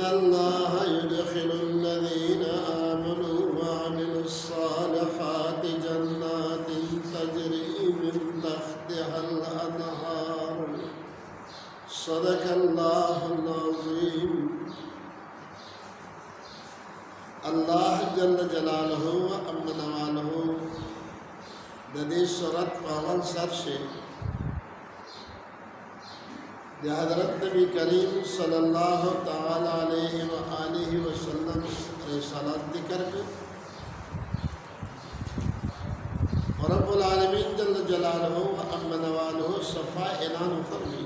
الله يدخل الذين آمنوا وعملوا الصالحات جنات تجري من تحتها الأنهار صدق الله العظيم. الله جل جلاله وأمن واله ددی صورت پاول سر سے حضرت نبی کریم صلی اللہ تعالی علیہ وآلہ وسلم رسالت ذکر کر اور رب العالمین جل جلالہ وأمن والہ صفا اعلان فرمی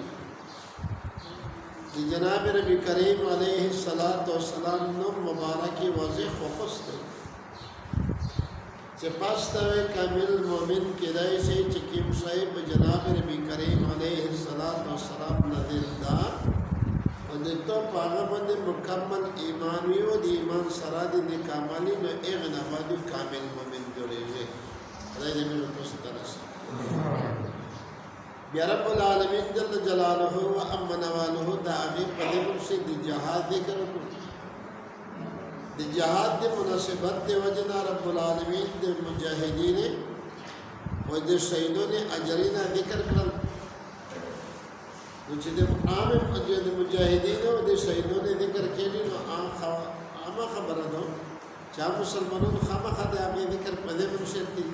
کہ جناب نبی کریم علیہ السلام نم مبارکی واضح خوفس دے چپاستوے کامل مومن کدائی سے چکیم صاحب جناب نبی کریم علیہ السلام نظر دا و دیتو پاغمند مکمل ایمانوی و دی ایمان سرادی نکامالی نو اغنا بادو کامل مومن جوڑے گے رضی اللہ پسترس بیا رب العالمین جل جلالہ و امن والہ دا آگے پدیمن سے دی جہاد ذکر کو دی جہاد دی مناسبت دی وجنا رب العالمین دی مجاہدین و دی شہیدون اجرین ذکر کرل وچ دی عام مجاہدین و دی شہیدون ذکر کیلی نو عام خبر دو چاہ مسلمانون خام خد آگے ذکر پدیمن سے دی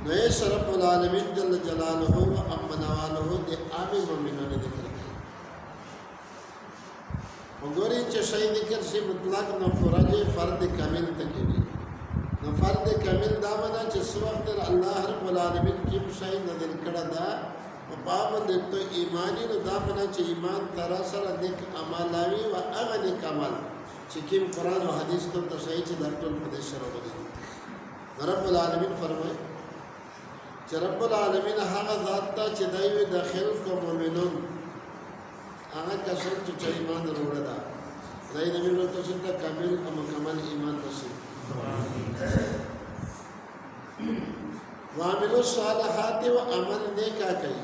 نو ایس رب العالمین جل جلالہ و امن والہ دی عام مومنون ذکر کرل وگوری چه شای ذکر سی مطلق نفرج فرد کامل تکیوی نفرد کامل دامنا چه سوقت اللہ رب العالمین کیم شای نظر کرده و بابند تو ایمانی نو دامنا چه ایمان تراسر نیک عمالاوی و اغا نیک عمال چه کیم قرآن و حدیث تو تشایی چه در طول پدیش رو بدید رب العالمین فرمائے چه رب العالمین حق ذات تا چه دایوی داخل کو مومنون آغا کسان چه ایمان روڑا دا رئی نبی رو تو سنتا کامل و مکمل ایمان نصیب وعملوا الصالحات و عمل نیکا کئی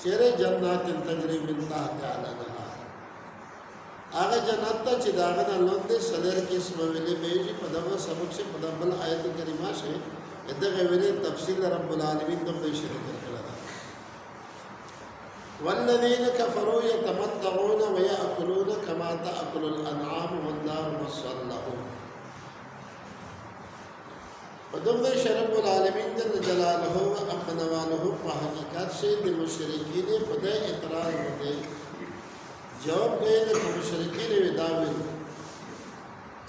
چیرے جنات تجری من تحت الانہار آغا جنات تا چه داغنا لندے صدر کس مولی بیجی پدغا سبق سے پدبل آیت کریمہ سے ادھا غیولی تفصیل رب العالمین دو خیشی ذکر کرا والذین کفروا یتمتعون ویأکلون کما تأکل الانعام والنار مصر لهم ودغدش رب العالمین جل جلالہ و امن والہ پا حقیقت سے دی مشرکین پدے اطرار ہوتے جواب گئے دی مشرکین وداوی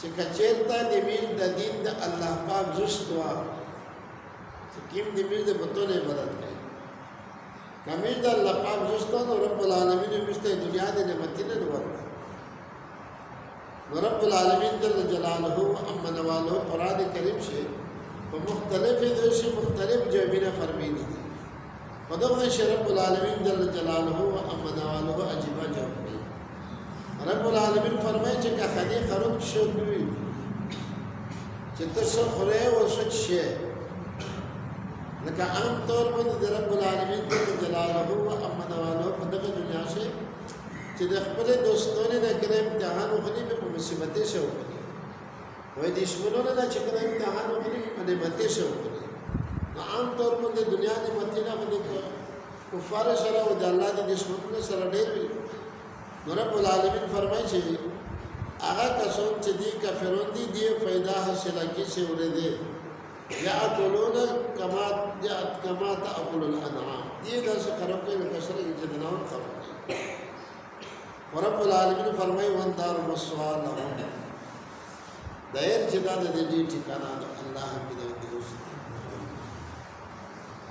چکا چیرتا دی میر دا دین دا اللہ پاک زشتوا چکیم دی میر دا بطول عبادت گئے کامل دا اللہ پاک زستان و رب العالمین مشتے دنیا دے نعمتین نور رب العالمین جل جلالہ و امن والہ قرآن کریم سے مختلف دوشی مختلف جوابین فرمینی دی فدغدش رب العالمین جل جلالہ و امن والہ عجیبہ جواب گئی رب العالمین فرمائے چکا خدی خروب شد ہوئی چکتا سو خورے و سچ شے لیکن عام طور پر رب العالمین جل جلالہ و امن والہ پدغ دنیا سے چی دخبر دوستونے نا کنا امتحان اخلی میں مصیبتی سے اخلی وی دشمنونے نا چکنا امتحان اخلی میں نعمتی سے اخلی عام طور پر دنیا نعمتی نا خلی کفار سرہ و اللہ دی دشمنونے سرہ دیر بھی رب العالمین فرمائی چھے آغا کسون چی دی کافرون دی فیدہ حاصلہ کی سے ارے دے یأکلون کما تأکل الانعام یہ دا سے خراب کے لکسر جدناون خراب کے ورب العالمین فرمائی وانتار مصوار لهم دائر جدا دے دی ٹھکانا اللہ بدو دیوس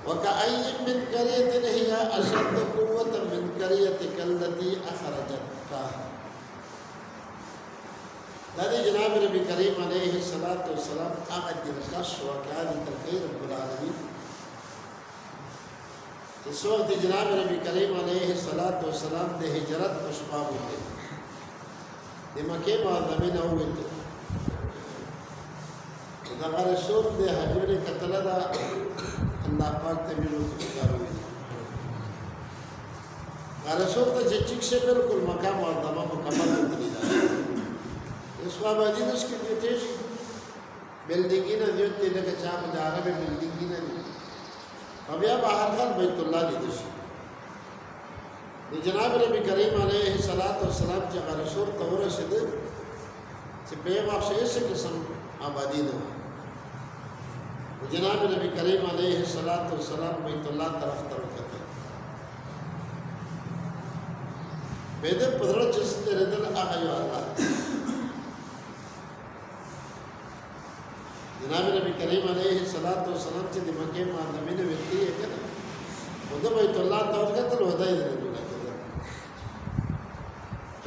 وَكَأَيِّن مِّن قَرْيَةٍ هِيَ أَشَدُّ قُوَّةً مِّن قَرْيَتِكَ الَّتِي أَخْرَجَتْكَ دادی جناب نبی کریم علیہ السلام آغت دلکش واقعہ ذکر کئی رب العالمین اس وقت جناب نبی کریم علیہ السلام دے ہجرت پشپا ہوتے دے مکہ معظمین ہوئے تھے دقا رسول دے حجور قتل دا اللہ پاک تمیلو تشکار ہوئے رسول ته چې چیک شه بالکل مقام او دمه مکمل کړی دا اسوا باندې نس کې دې شي بلډینګ نه دیو ته لکه چا په عربي بلډینګ نه دي بیا بهر خل بیت الله دې شي د جناب نبی کریم علیه الصلاۃ والسلام چې رسول ته ورسېد چې په واښه یې قسم آبادی نه جناب نبی کریم علیه الصلاۃ والسلام بیت الله طرف ته وکړه به دې پدړ چې ستاره دل هغه یو الله جناب نبی کریم علیه الصلاۃ والسلام چې د مکه معظمه وکړي کړه ودا بیت الله ته وکړه ودای دې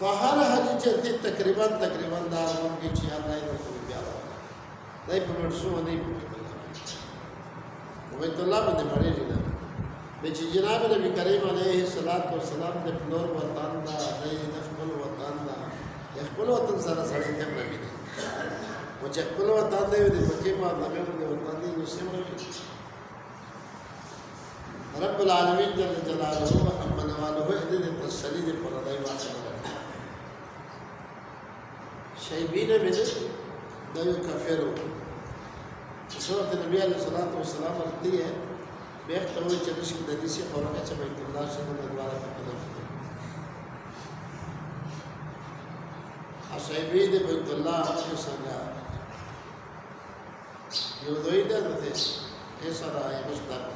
فهر حاجی چرتی تقریباً دا من کی چی اللہ ادھر کو پیارا نہیں پمرسو نہیں بیت اللہ بندے پڑے جنا بیچی جناب نبی کریم علیہ الصلوۃ والسلام نے پلور وطن دا نہیں نخبل وطن دا یخبل وطن سارا سڑے کم نبی نے وہ چخبل وطن دے ودے مکی ما نبی دے وطن دی نسیم ربی رب العالمین جل جلالہ امن والہ ادھر تسلی دے پر دای واسطہ شايبين من ده يكفروا سورة النبي عليه الصلاة والسلام أرضية بيحتوي جنش كده ديسي خورنا كما بيت الله شنو مدوارة كده شايبين بيت الله كسرنا يودوي ده كسر آية مشتاق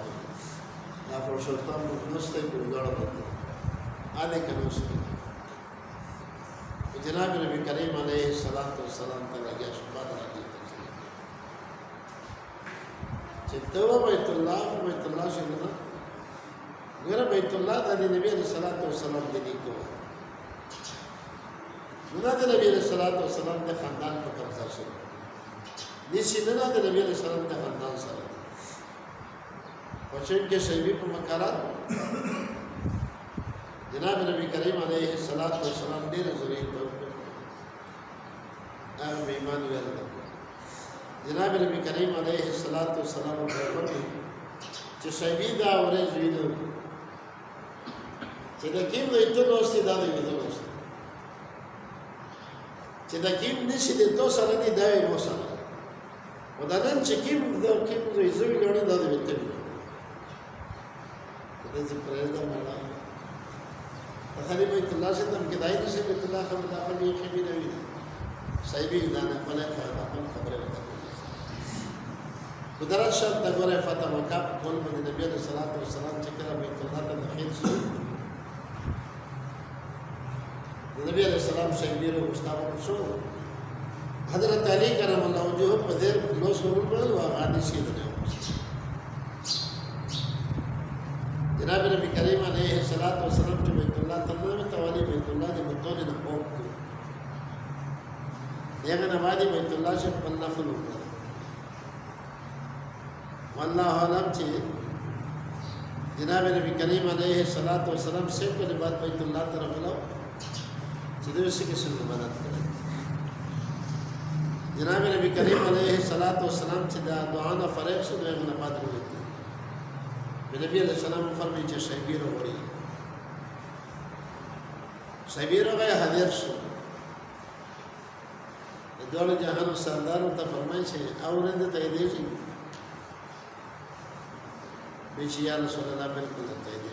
لا فرشتام نسته بيودار بده هذا كنوسته جناب نبی کریم علیہ السلام تعالی گیا شباد راضی چتوا بیت اللہ شنو غیر بیت اللہ د نبی علیہ الصلوۃ والسلام دی کو نو د نبی علیہ الصلوۃ والسلام د خاندان په قبضه شو نشي نه د نبی علیہ السلام د خاندان سره پښین کې شیبی په مکارات جناب نبی کریم علیہ الصلوۃ والسلام ډیر ضروری ته هغه ایمان ویل جناب نبی کریم علیہ الصلوۃ والسلام فرمایي چې شیبی دا ورځ وینو چې د کیم د ایتلوستي دا وینو چې د کیم نشي د تو سره دی دا مو سره ودانن چې کیم د کیم د ایزوی لوري دا وینو د دې پرېدا مړه خالي بیت الله سے تم کدای سے بیت الله خبر داخل یہ کہ بھی نہیں صحیح دانا فلا خبر خبر قدرت شرط دغه فتح مکه کول من نبی علیہ الصلوۃ والسلام چې کله بیت الله ته داخل شو نبی علیہ السلام صحیح رو مستعمل شو حضرت علی کرم الله وجهه په دې لو سرور پر واغانی شي جناب نبی کریم علیہ الصلوۃ والسلام چې بیت الله تمام تولی بیت الله د متون نه پوک دغه نه باندې بیت الله شپ الله فلو والله علم چې جناب نبی کریم علیہ الصلوۃ والسلام سے په بعد بیت الله طرف لاو چې د وسې کې څنګه مدد کړي جناب نبی کریم علیہ الصلوۃ والسلام چې دا دعا نه فرق شو دغه نه بعد وروته نبی علیہ السلام فرمایي چې شیبیر وری شیبیر هغه حاضر شو د دوه جهان سردار ته فرمایي چې اورند ته دی چې بیچ یا رسول الله بالکل ته دی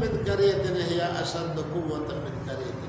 min qaryatin hiya ashad quwwatan min qaryatik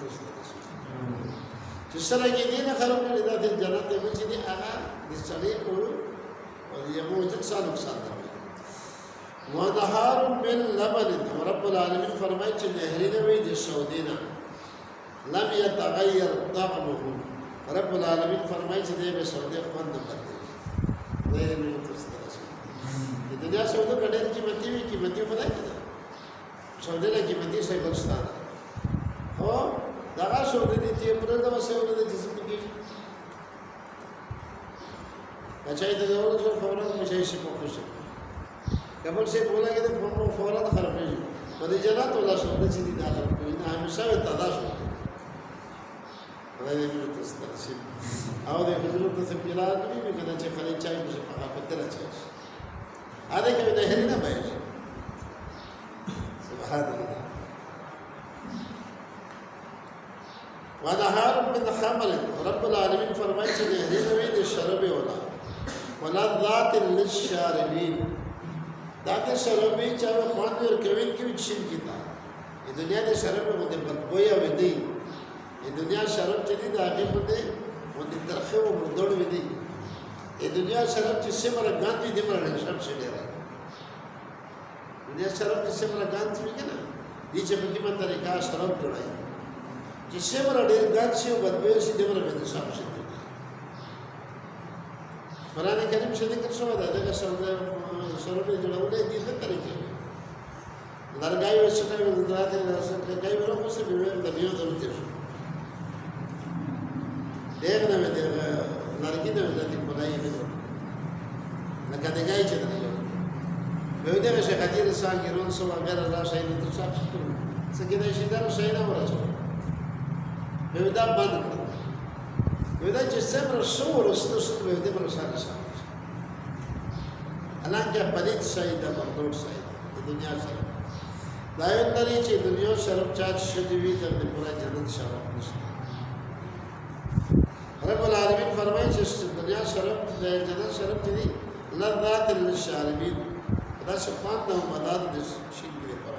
تاسو ته چې سره کې دې نه خراب کړی دا د جنت دې چې دې هغه د سړی په او یو وجود سره نقصان دی ونهار من لبن رب العالمین فرمایي چې نهرونه وي د سعودینا لم يتغير طعمه رب العالمین فرمایي چې دې به سعودي خوند نه بدلي دې موږ تاسو ته د دنیا سعودي ډېر قیمتي خدای کړه سعودي له قیمتي شي بلستان هو دا سعودي دې چې پر دا سعودي د جسم کې بچای ته ضرورت هو فورا مشي شي په خوشي قبل سے بولا کہ تو فورا خراب ہے بده جنات ولا سعودي چې دي داخل کوي نه همیشه تداشو هذا يجوز تسترسل او ده حضور تسبيلات بھی کنا چې خلی چای مشه په پتر اچي هذا کې نه هرینه بایي سبحان الله ونهار من خمر رب العالمین فرمایي چې هرینه وي د شراب ولا ذات للشاربين ذات شرابي چې خوان ورکوي کې شین کیتا د دنیا د شراب باندې بدبویا ودی د دنیا شراب چې دی دا هغه باندې باندې ترخه او مردوړ ودی د دنیا شراب چې سمره ګاندي د مرنه شراب شي دی دنیا شراب چې سمره ګاندي وي کنه دې چې په کومه طریقه شراب جوړای چې سمره ډېر ګاند شي او بدبویا شي د مرنه باندې شراب شي قرآن کریم سے ذکر شو دا دغه شراب جوړولې دي د طریقې لرګای وسته د ذات نه کای ورو خو څه به د بیو درته شو دغه نه د لرګي نه د خدای نه لکه دغه چې نه یو دغه شي خاطر سانګرون سو هغه را شي نو تاسو څه کې دا شي دا شي نه ورته به دا باندې ودا چې سمره شو ورسته شو به دې پر سره شي الانګه پلیت شي دا مردود شي د دنیا سره دا یو ترې چې دنیا شراب چاچ شدي وي د پورا جنت شراب نشته رب العالمین فرمایي چې دنیا شراب د جنت شراب دي لذات للشاربین دا شفاعت د مدد د شي دی پر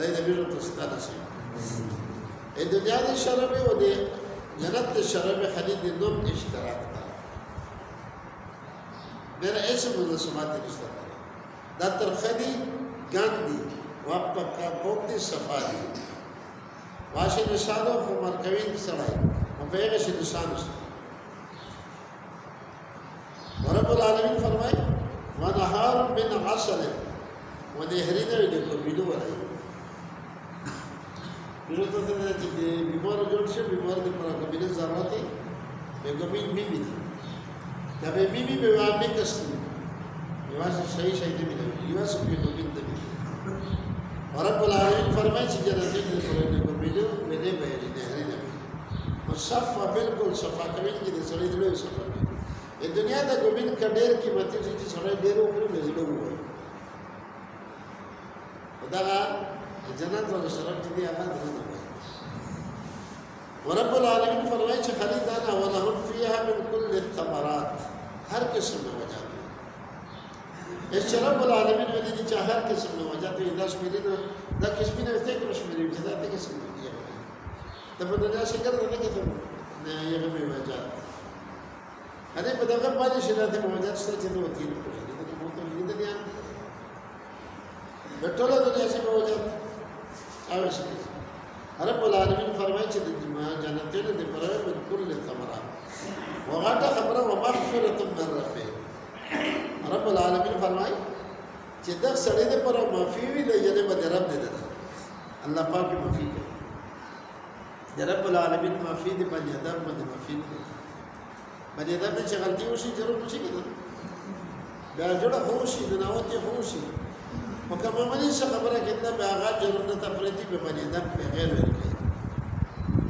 دا د بیرو تستانه شي د دنیا د شراب او د جنت شراب حدید نوم اشتراک دا میرا اسم مناسبات اشتراک دا ترخدی گاندی واپا کا بوکتی صفادی واشی نشانو خو مرکوین سڑائی مپیغش نشانو سڑائی ورب العالمین فرمائی ونهار من عسل ونهرین ویدکو بیدو ورائی بیرو ته څنګه چې بیمار جوړ شي بیمار د پر قبيله ضرورت دی بیګمین میمی دي دا به میمی به وامه کستو یوازې صحیح شي دی یوازې په بیګمین دی رب العالمین فرمایي چې جنت دې پر قبيله ولې به دې نه مصفا بالکل صفا کوي چې د سړي د لوي صفا د دنیا د ګوبین کډیر قیمتي چې سړی ډیر وکړي نه زړه وایي دا جنت ولا شراب دي هغه نه ورب العالمین فرمایي چې خالدانا ولهم فيها من كل الثمرات هر قسم میں وجات اس رب العالمین ولې چې هر قسم میں وجات دي 10 مليون دا قسم نه ته کوم شمېرې چې دا ته قسم دي ته په دنیا شکر نه کې ته نه یې به وجات هغه په دغه باندې شنه ته وجات څه چې نو تیر کړی دا مو ته دنیا بټوله دنیا څخه وجات اوشي رب العالمین فرمایي چې د جنتونو د پرې من کل ثمرات وغاټه خبره ومغفرة من ربه رب العالمین فرمایي چې د سړی د پر معافي وي د جنب د رب دې ده الله پاک معافي کوي د رب العالمین معافي دې باندې ادم باندې معافي کوي باندې ادم چې غلطي وشي ضرور وشي کنه بیا جوړه خوشي د ناوته خوشي وکما منی څه خبره کېده به هغه ضرورت ته پرېتی به باندې دم په غیر ورکړي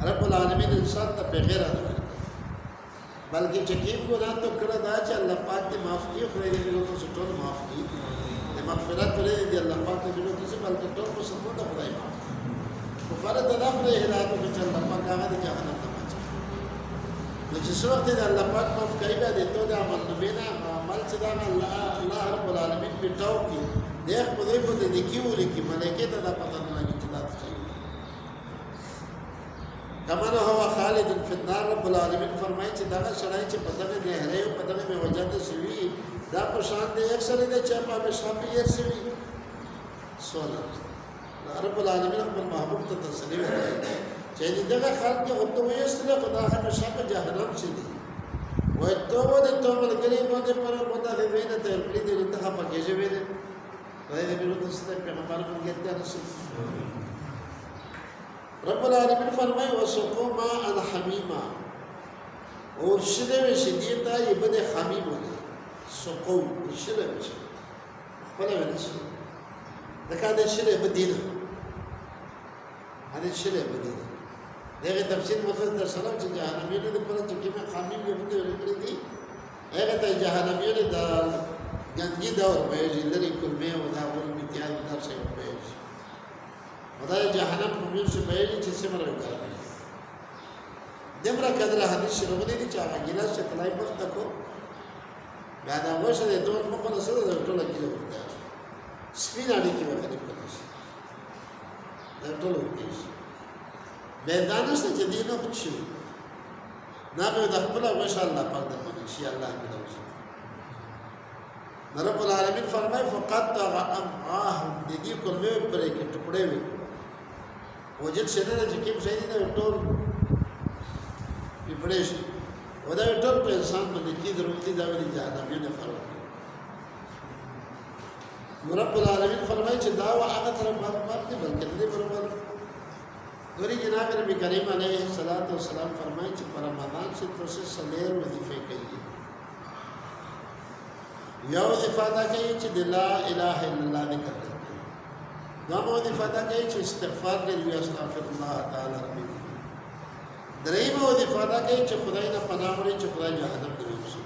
رب العالمین انسان ته په غیر ورکړي بلکې چې کیم ګناه ته کړه دا چې الله پاک دې معاف کړي خو دې له تو ټول معاف کړي د مغفرت ولې دې الله پاک دې له تو څخه بلکې ټول په سمو ته خدای معاف کو فرض ده خپل هدایت په چې الله پاک هغه دې جهنم ته بچي نو چې څو وخت دې الله پاک معاف کوي به دې ته د عمل نه بنا عمل چې دا الله رب العالمین په تاو کې دیکھ په دې کې ولې کې ملائکه ته دا پته نه لګي چې دا څه کمن هو خالد فی النار رب العالمین فرمایي چې دا سړی چې په دغه نهره او په دغه وجه ته شوي دا په شان دی یک سړی دی چې په همیشه په یې شوي سوال رب العالمین خپل محبوب ته تسلی ورکړي چې دغه خلک هغه وایي چې خدا همیشه په جهنم شي دي وای توبه د توبه لري باندې پر مونږه د وینې ته کړی دي ته په کې ژوي دي وای دې بیرته ستې پیغمبر باندې ته رسول رب العالمین فرمای وسقوا ماء حمیما اور شده شدید تا یبد حمیم ولې سقوا شده شي خپل ولې دغه د شده بدینه هغه شده بدینه دغه تفسیر مفصل در سلام چې جهنميين د پر چې کومه حمیم یې بده ورکړي دي هغه ته جهنميين د ګنجي دور په جلري کلمه او دا ول امتیاز در شي په خدای جهنم په موږ څخه ویلي چې څومره وګورئ دمره قدر حدیث شروع دي چې هغه ګلاس چې کلای مخ تکو بیا دا وشه د دوه مخ له سره د ټوله کې ورته سپینا دي کې وکړي پته شي دا ټوله کې میدان څه چې دینه وچی نه به د خپل وشه الله پاک د باندې شي الله دې وشه رب العالمین فرمای فقط امعاهم دې کومه پرې کې ټکړې وي وجد شنه چې کوم شي دې ټول پړې شي ودا ټول په انسان باندې کې ضرورت دی دا ولې جهنميين فرق رب العالمین فرمای چې دا هغه طرف باندې بلکې دې برابر دوری جناب نبی کریم علیہ الصلوۃ والسلام فرمائے کہ رمضان سے تو سے سلیر وظیفے کہیے یو وظیفہ کہیے کہ لا الہ الا اللہ ذکر کرتے دو وظیفہ کہیے کہ استغفار دے استغفر اللہ تعالی ربی دریم وظیفہ کہیے کہ خدای نہ پناہ وړي چې خدای جهنم دې وشي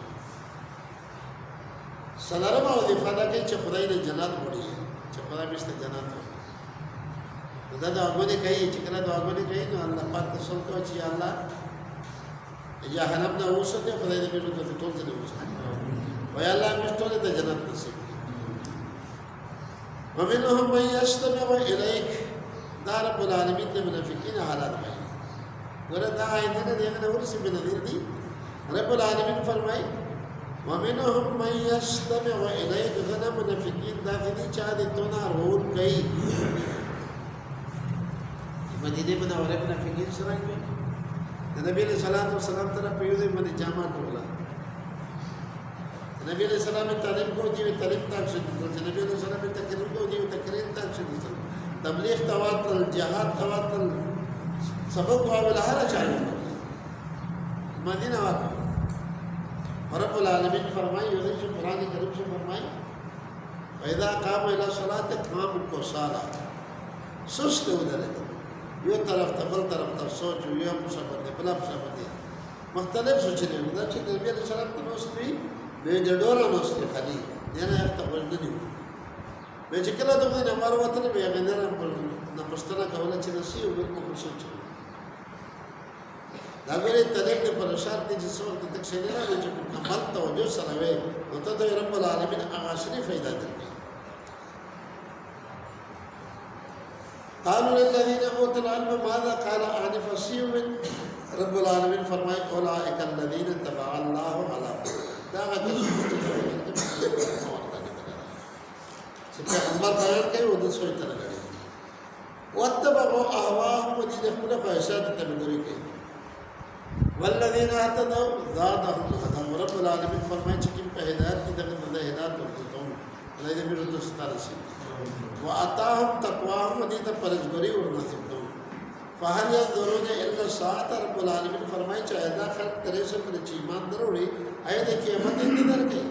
سلام وظیفہ کہیے کہ خدای نے جنت وړي چې خدای مست جنت دا دعاګونه کوي چې کله دعاګونه کوي نو الله پاک ته څو کوي چې الله جهنم نه وسته خدای دې موږ ته ټول ځای وسته وای الله موږ ټول ته جنت نصیب ومنهم من يستمع اليك دا رب العالمین د منافقین حالات بیان ګوره دا آیت نه دغه ورسې بنذیر دي رب العالمین فرمای ومنهم من يستمع اليك غنا منافقین دا دې چا دې تونه ورور کوي مدینه منوره په فقیر سره کې د نبی له صلوات و سلام طرف په یو ځای باندې جامع کوله نبی له سلام تعلیم کو دی تعلیم تک شد نبی له سلام تقریر کو دی تقریر تک شد تبلیغ تواتر جهاد تواتر سبق او هر چاله مدینه واقع رب العالمین فرمایي او د قرآن کریم سے فرمایي پیدا قام الى الصلاه قام الكسالى سست ودرته یو طرف ته بل طرف ته سوچ یو په باندې بل په باندې مختلف سوچونه دا چې نبی علیہ السلام ته نوستي به د ډور نوستي خالي نه ته ورندنی به چې کله دغه نه مر وته به غندره نه پښتنه کوله چې نسی او بل مو سوچ دا غره طلب پر شرط چې څور د تکشنه نه چې کمال توجه سره وي نو ته د رب العالمین هغه شری فائدہ درکړي قالوا للذين اوتوا العلم ماذا قال آنفا سیو رب العالمین فرمائے اولئک الذین تبع الله على دا غته چې پیغمبر بیان کوي او د سوی تر غړي واتبعوا اهواهم ودي خپل خواهشات ته مدري کوي والذین اهتدوا زادهم هدى رب العالمین فرمائے چې کوم په هدایت کې دغه هدایت ورته الله دې موږ ته ستاره شي واتاهم تقواهم ودي ته پرهیزګاری ورنصیب کړو فهل يذرون الا ساعه رب العالمین فرمایي چې ادا خلق ترې څه پر چې ایمان دروړي اې د قیامت انتظار کوي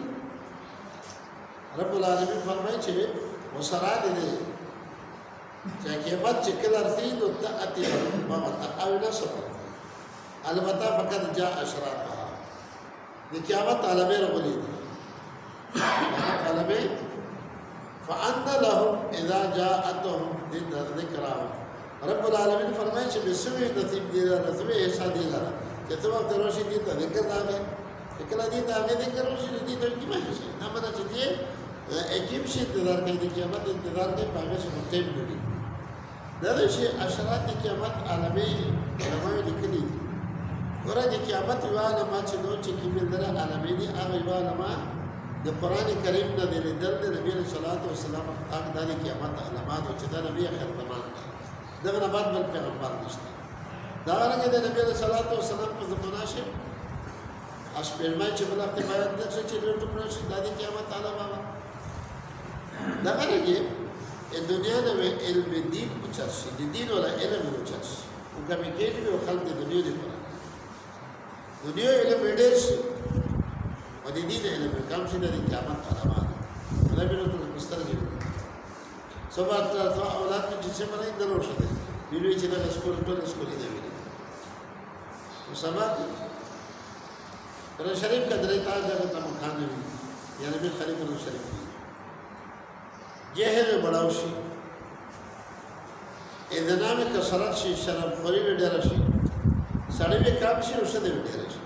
رب العالمین فرمایي چې وسرا دې چې قیامت چې کله راځي نو تاتي ما او نه صبر البته فقط جاء اشراطها د قیامت عالمه رغلي عالمه فأن لهم إذا جاءتهم ذكرهم رب العالمین فرمائے چې بسوي نصیب دي رسوي احسان دي لره چې تو وخت روشي دي ته ذکر راغی کله دي ته ذکر روشي دي ته کی مه شي دا مطلب چې اکیب شي انتظار کوي د قیامت انتظار کوي په هغه څه ټیم دی دا د شي اشرات د قیامت عالمي علماء لیکلي دي ګوره د قیامت یو علامه چې نو چې کې بلدره عالمي دي هغه یو علامه د قرآن کریم نه د لیدل د نبی علیه الصلاۃ والسلام حق د قیامت علامات او چې دا نبی اخر زمان دغه نه بعد بل پیغمبر نشته دا رنګه د نبی علیه الصلاۃ والسلام په زمانه شي اشپېلمای چې بل وخت باید د څه چې ډېر ټکر شي د قیامت علامه دا رنګه دنیا نه علم دین اوچت شي د دین ولا علم اوچت شي او کمی کېږي او خلک د دنیا لپاره دنیا علم ډېر شي او د دین علم کم شي د قیامت علامه ده نبی نو ته مسترګي سبا ته اولاد چې څه باندې درو شته ویلوي چې د سکول ټول سکول دی ویلي او سبا پر شریف کا درې تا دغه تم خان وی یا نبی خلیفہ نو شریف جهل بڑاوشي اذنا میں کثرت شي شرم خوري ډېر شي سړی به کام شي او څه دی ډېر شي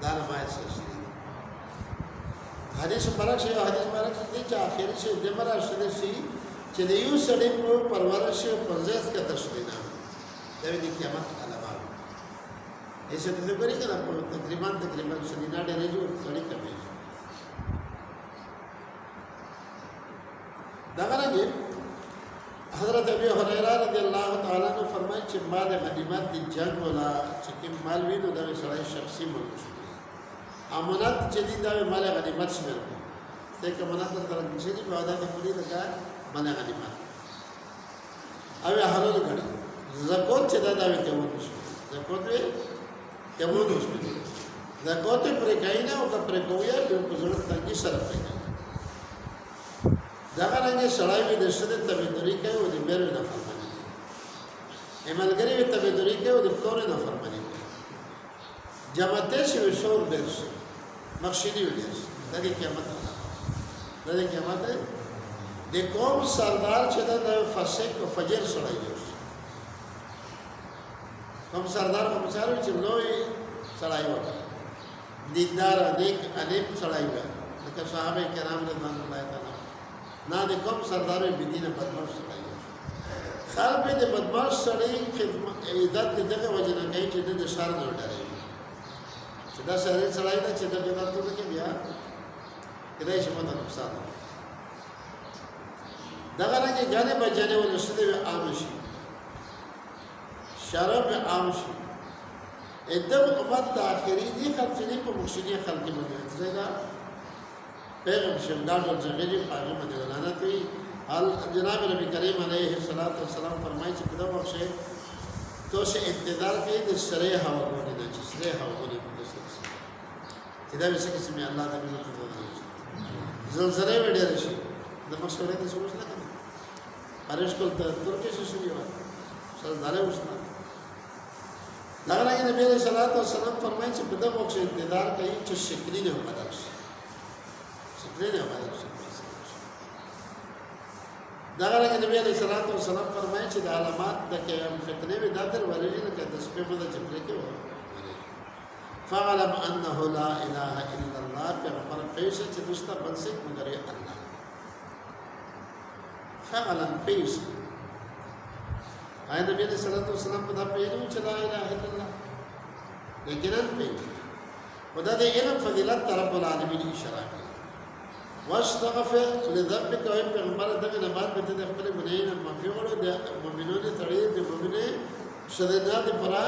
دا نه مای څه شي حدیث مبارک شي حدیث مبارک دي چې اخر شي د مرا شته شي چې د یو سړی په پرورش او پرځس کې تشوینا دا د قیامت علامه ایسه د لګوري کنه تقریبا شنینا ډېر جو سړی کوي دا غره حضرت ابي هريره رضی الله تعالی عنہ فرمایي چې مال غنیمت د جنگ ولا چې کوم مال وینو دا سړی شخصي ملک شي امانت چې دي دا مال غنیمت شمیر ته کوم امانت تر چې دي په ادا کې پوری لگا مال غنیمت او حلال غړي زکات چې دا ته ونه شي زکات ته ونه شي زکات پر کاینا او پر کویا په ضرورت تنګي سره پیدا دا غره سړی به د شته تبدیلی کوي او د بیرو نه فرمانی ایمالګری به تبدیلی کوي او د فلور نه فرمانی جماعت شي شور برش مخشنی ویل دا د قیامت دا د قیامت د قوم سردار چې د فسق او فجر سړی دی کوم سردار کوم سره چې لوی سړی و دیندار نیک علم سړی و لکه صحابه کرام رضوان الله تعالی نه د کوم سردار بدینه بدمعش سړی خلک د بدمعش سړی خدمت عزت دغه وجه نه کوي چې د شر نه ډاري چې دا سړی دا چې د بدعت کې بیا کله شي مونږ نقصان دغه راځي جانب جانب ولسته عام شي شراب عام شي ادب امت د اخري دي خلک چې په مخشنی خلک باندې ځای پیغمبر شمدان اور جغیری پاگه مدی ولانت وی جناب نبی کریم علیہ السلام فرمائی چی پدا بخشے تو سے انتظار کئی دی سرے ہوا گونی دا چی سرے ہوا گونی دا سرے چیدہ بیسے کسی میں اللہ دا بیزو تدو دا زلزلے ویڈی رشی دا مقصوڑے دی سوچ نہ کنی پرش کل ترکی سے سنی ہوا زلزلے وشنا لگنا کہ نبی علیہ السلام فرمائی چی پدا بخشے انتظار کئی چی شکری نے ہوا دا دا غره نبی علیہ الصلوۃ والسلام فرمایي چې د علامات د قیام فتنه وی دا تر ورېږي لکه د سپې په چپړې کې و فعلم انه لا اله الا الله پیغمبر پیسې چې دوستا بل څه مگر الله فعلم پیسې نبی علیہ الصلوۃ والسلام په دا پیلو چې لا اله الا الله لیکن په ودا د علم فضیلت رب العالمین اشاره کوي واستغفر لذنبك وإن پیغمبر دغه نه بعد به د خپل ګناهونو معافي غواړي د مؤمنانو تړي د مؤمنه شدیدات پرا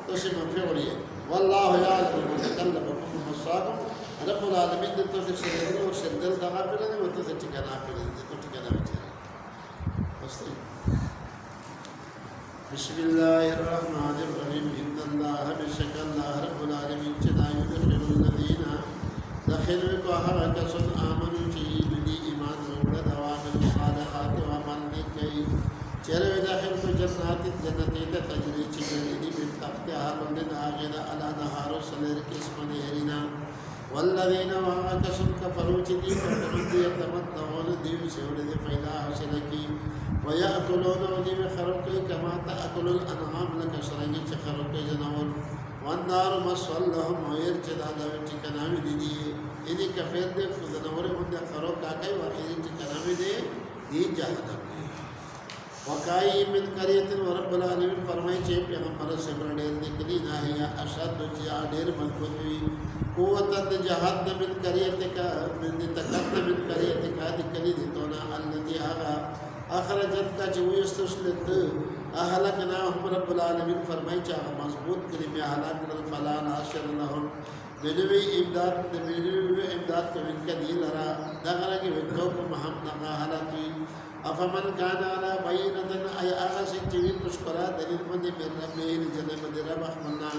توسه معافي غواړي والله يعلم متكلمكم ومصاكم رب العالمین د توسه شدیدل او شدل دغه په لنی وته چې ټکانه کړی د ټکانه وچه بسم الله الرحمن الرحيم ان الله بشك الله رب العالمين جدا يدخل الذين دخلوا كهر كسن آمنوا في بدي إيمان وبرد وعمل الصالحات وعمل نكي چرے داخل کو جنات جنتیں تجری چگری من تحتها لندن آغدا على نهار سلر قسم نهرنا والذين وعكسن كفروا چدی کفروا دی تمتعون دیو سیول دی فیدا حاصل کی ويأكلون ودیو خرق كما تأكل الأنعام لك سرنگی چ خرق جنور والنار مسول لهم وير چدا دا ټکناوی دي دي کفر دې خدانور باندې خرو کاکای واخیر ټکناوی دي جهنم وکای من قریت ورب العالمین فرمایي چې پیغمبر صبر ډېر نکلی نه یا اشد چې ډېر مضبوط وي قوت د جهاد من قریت کا من تکت من قریت کا د کلی د تونا الذي هغه اخرجت کا چې ويستشلت اهلكنا رب العالمین فرمایي چې هغه مضبوط کلمه هلاک کړل فلا ناشر لهم دنوی امداد کوي کدی لرا دغه کې وکړو په محمد هغه حالتي افمن كان على بينة اي اغس جوي مشکرا دلیل باندې مې رب له جنې باندې رب احمدنا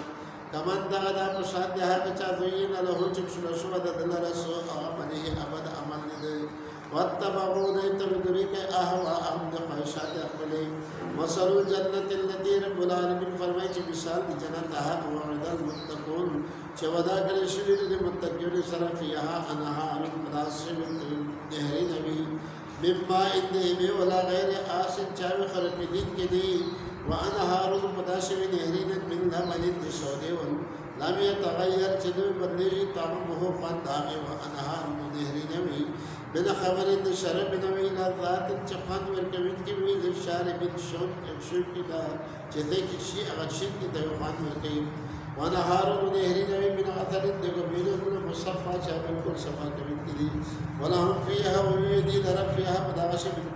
کمن دغه په شان ده هغه چا دوی نه له چې شو د دلرسو هغه باندې ابد عمل دي واتبعوا ذات بدرك اهوا ام خواهشات خپل مثل الجنه التي رب العالمين فرمایي چې مثال د جنت هغه وعد المتقون چې وعده کړی شوی د متقینو سره فيها انهار مداسم نهر نبی مما انده ولا غیر آسن چاوی خلق دین کے دی وانهار مداسم نهرین من لبن سودے لم يتغير چدو بدلی طعمه فنداغ وانهار نهرین وی بنا خبر شرب نوی لذات چخان ورکوین کی وی لشارب شوق کی دا چدے کی شی اغشین کی دیوان ورکی ونهار نهرین وی من عثر دگو بیلو من مصفا چا بالکل صفا کوین کی دی ولهم فيها ويدي درب فيها بداغش